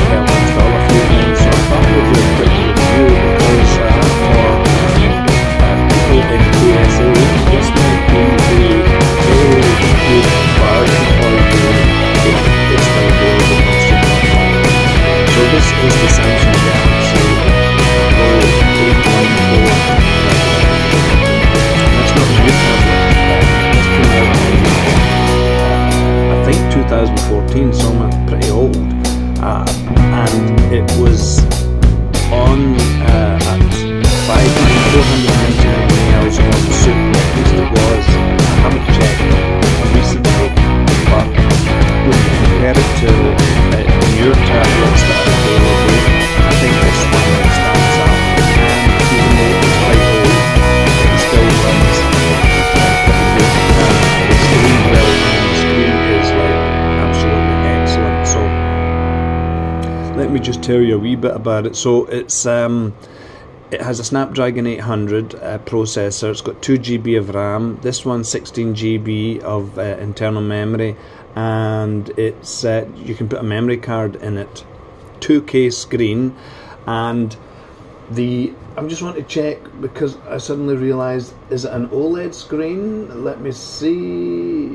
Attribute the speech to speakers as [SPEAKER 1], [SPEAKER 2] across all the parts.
[SPEAKER 1] help install a few things, so I thought I would do a quick review because for people in USA, this might be a very good bargain for you if it's still available on supermarket. So this is the Samsung Galaxy Pro 814. That's not a new tablet. This came out in, I think 2014, so I'm pretty old. And it was on at 499 when I was on the super, at least it was. I haven't checked recently, but when you compare it to newer tablets that are available, I think this one stands up, and even though it's quite old, it still runs pretty good, and the screen, well, the screen is like absolutely excellent. So let me just tell you a wee bit about it. So it's it has a Snapdragon 800 processor. It's got 2 GB of RAM. This one 16 GB of internal memory, and it's you can put a memory card in it. 2K screen, and I'm just want to check because I suddenly realised, is it an OLED screen? Let me see.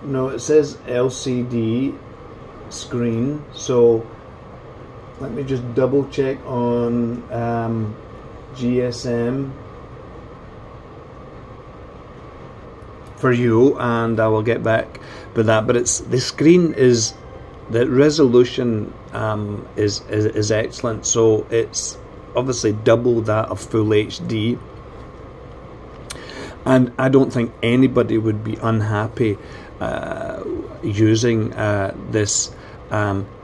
[SPEAKER 1] No, it says LCD screen, so let me just double check on GSM for you, and I will get back with that. But it's the screen is, the resolution is excellent, so it's obviously double that of full HD, and I don't think anybody would be unhappy using this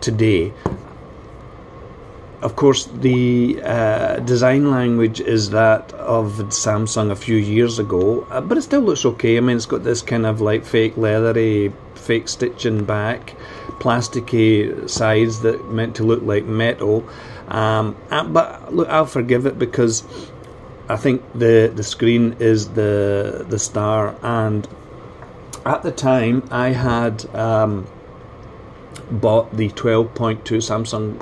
[SPEAKER 1] today. Of course, the design language is that of Samsung a few years ago, but it still looks okay. I mean, it's got this kind of like fake leathery, fake stitching back, plasticky sides that meant to look like metal. But look, I'll forgive it because I think the screen is the star. And at the time, I had bought the 12.2 Samsung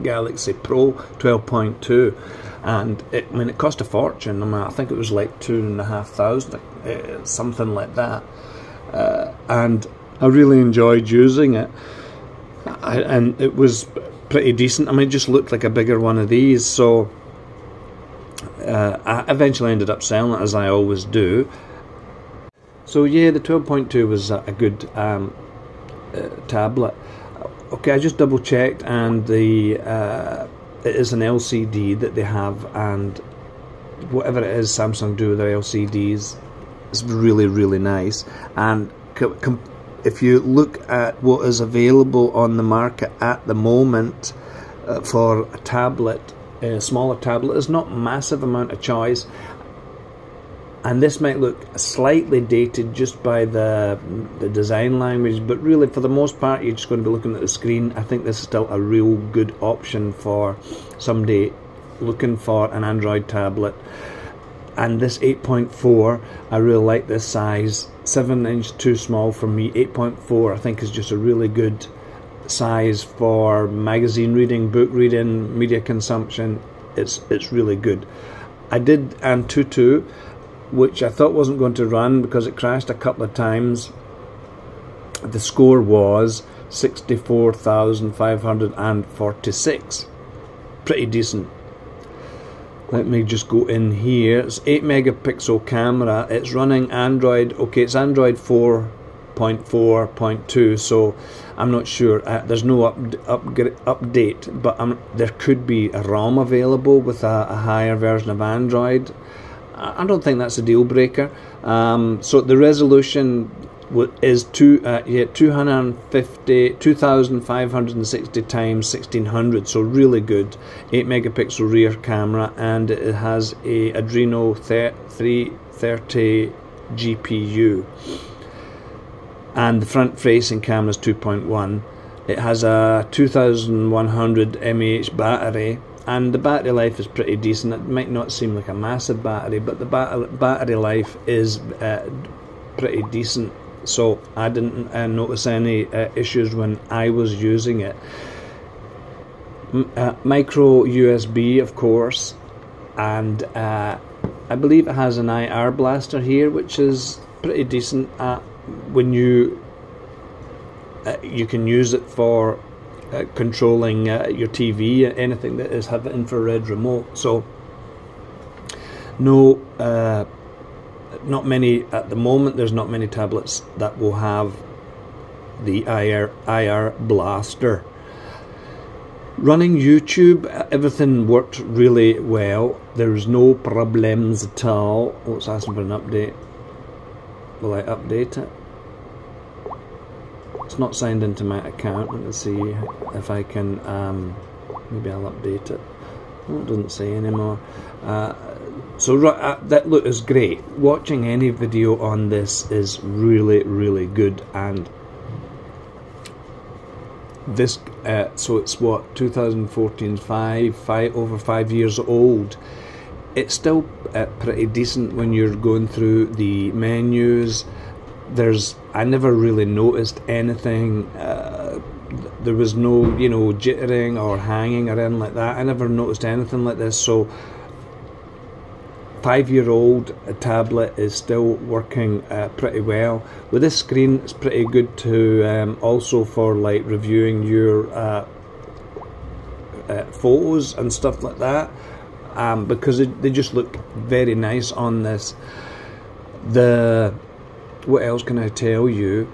[SPEAKER 1] Galaxy Pro 12.2, and it cost a fortune. I mean, I think it was like $2,500, something like that, and I really enjoyed using it, and it was pretty decent. I mean, it just looked like a bigger one of these, so I eventually ended up selling it, as I always do. So yeah, the 12.2 was a good tablet. Okay, I just double checked, and it is an LCD that they have, and whatever it is Samsung do with their LCDs is really, really nice. And if you look at what is available on the market at the moment for a tablet, a smaller tablet, there's not a massive amount of choice. And this might look slightly dated just by the design language, but really for the most part you're just going to be looking at the screen. I think this is still a real good option for somebody looking for an Android tablet. And this 8.4, I really like this size. 7-inch too small for me. 8.4 I think is just a really good size for magazine reading, book reading, media consumption. It's really good. I did Antutu, which I thought wasn't going to run because it crashed a couple of times. The score was 64,546. Pretty decent. Let me just go in here. It's 8 megapixel camera. It's running Android. Okay, it's Android 4.4.2, so I'm not sure. There's no update, but there could be a ROM available with a higher version of Android. I don't think that's a deal breaker. So the resolution is 2560 times 1600, so really good. 8 megapixel rear camera, and it has a Adreno 330 GPU, and the front facing camera is 2.1. It has a 2100 mAh battery, and the battery life is pretty decent. It might not seem like a massive battery, but the battery life is pretty decent. so I didn't notice any issues when I was using it. Micro USB, of course, and I believe it has an IR blaster here, which is pretty decent. When you can use it for controlling your TV, anything that is have an infrared remote. So no, not many at the moment. There's not many tablets that will have the IR blaster. Running YouTube, everything worked really well. There's no problems at all. Oh, it's asking for an update. Will I update it? It's not signed into my account. Let's see if I can, maybe I'll update it. Oh, it doesn't say anymore. So that look is great. Watching any video on this is really, really good. And this, so it's what, 2014, over 5 years old. It's still pretty decent when you're going through the menus. I never really noticed anything. There was no, jittering or hanging or anything like that. I never noticed anything like this. So 5-year-old tablet is still working pretty well. With this screen, it's pretty good to also for like reviewing your photos and stuff like that, because they just look very nice on this. What else can I tell you?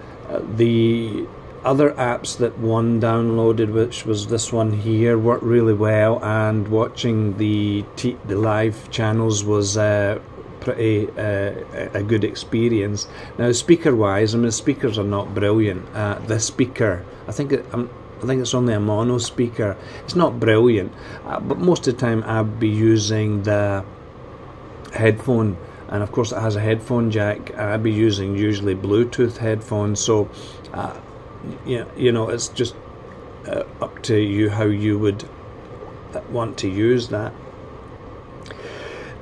[SPEAKER 1] The other apps that one downloaded, which was this one here, worked really well, and watching the live channels was pretty a good experience. Now, speaker wise, the speakers are not brilliant. This speaker, I think it's only a mono speaker. It's not brilliant, but most of the time I'd be using the headphone, and of course it has a headphone jack. I'd be using usually Bluetooth headphones, so it's just up to you how you would want to use that.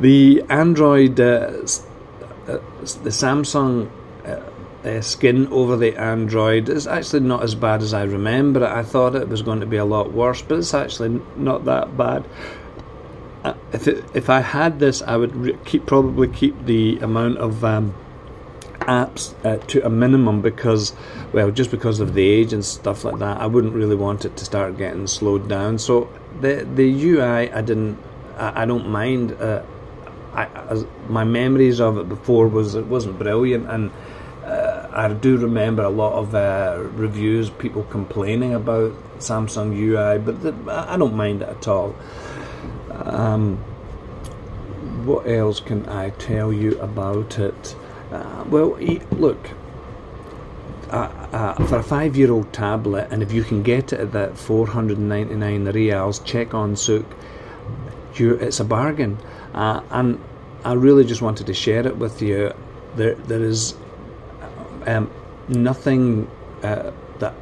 [SPEAKER 1] The Android, the Samsung skin over the Android is actually not as bad as I remember it. I thought it was going to be a lot worse, but it's actually not that bad. If I had this, I would probably keep the amount of apps to a minimum, because, well, just because of the age and stuff like that, I wouldn't really want it to start getting slowed down. So the UI, I don't mind. My memories of it before it wasn't brilliant, and I do remember a lot of reviews, people complaining about Samsung UI, but I don't mind it at all. What else can I tell you about it? Well, look, for a 5-year-old tablet, and if you can get it at that 499 reals, check on Souk, it's a bargain. And I really just wanted to share it with you. There is nothing that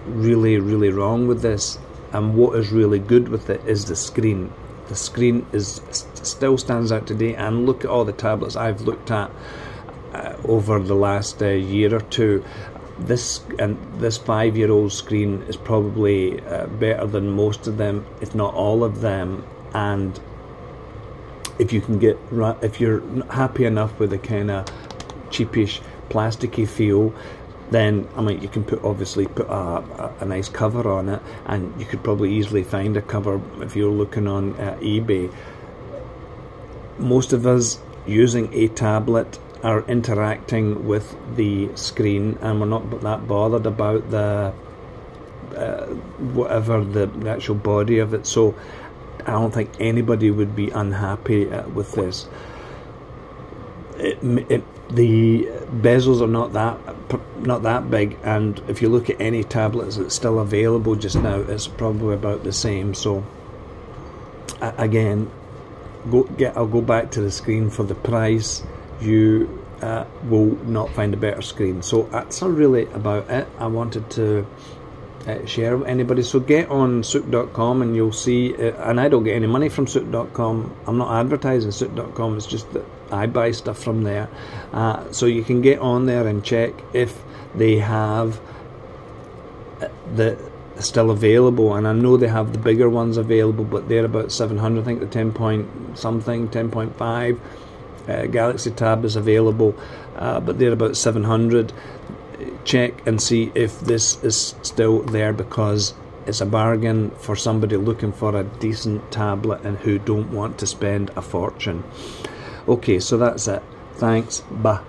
[SPEAKER 1] really wrong with this, and what is really good with it is the screen. The screen still stands out today, and look at all the tablets I've looked at over the last year or two. This 5-year-old screen is probably better than most of them, if not all of them. And if you're happy enough with the kind of cheapish, plasticky feel, then you can obviously put a nice cover on it, and you could probably easily find a cover if you're looking on eBay. Most of us using a tablet are interacting with the screen, and we're not that bothered about the whatever the actual body of it. So I don't think anybody would be unhappy with this. The bezels are not that big, and if you look at any tablets that's still available just now, it's probably about the same. So again, I'll go back to the screen. For the price, you will not find a better screen. So that's really about it. I wanted to share with anybody. So get on souk.com and you'll see, and I don't get any money from souk.com. I'm not advertising souk.com, it's just that I buy stuff from there. So you can get on there and check if they have the still available, and I know they have the bigger ones available, but they're about 700. I think the 10 point something, 10.5 Galaxy Tab is available, but they're about 700. Check and see if this is still there, because it's a bargain for somebody looking for a decent tablet and who don't want to spend a fortune. Okay, so that's it. Thanks. Bye.